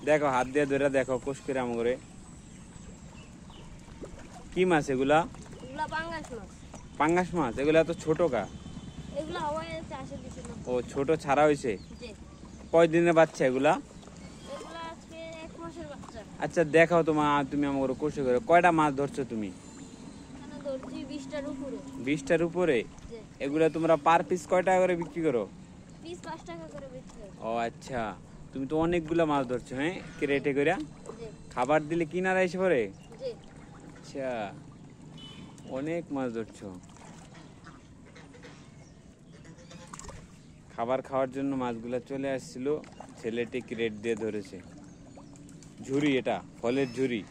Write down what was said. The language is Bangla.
দেখো হাত দিয়ে ধরে দেখো কোষ করে আম করে কি মাছ এগুলা? এগুলা পাঙ্গাস মাছ। পাঙ্গাস মাছ? এগুলা তো ছোট কা? এগুলা হয় চাষে দিছিল। ও ছোট ছাড়া হয়েছে? জি। কয় দিনের বাচ্চা এগুলা? এগুলা আজকে 1 মাসের বাচ্চা। আচ্ছা দেখাও তুমি আমাকে কোষ করে কয়টা মাছ ধরছো তুমি? এখানে ধরছি 20টার উপরে। 20টার উপরে? জি। এগুলা তোমরা পার পিস কয় টাকা করে বিক্রি করো? পিস 5 টাকা করে বিক্রি হয়। ও আচ্ছা, তুমি তো অনেকগুলা মাছ ধরছো। হ্যাঁ, ক্রেটে করে জি। খাবার দিলে কিনারা এসে পড়ে? জি। আচ্ছা, অনেক মাছ ধরছো। খাবার খাওয়ার জন্য মাছগুলা চলে আসছিল, ছেলেটি ক্রেট দিয়ে ধরেছে। ঝুড়ি, এটা ফলের ঝুড়ি।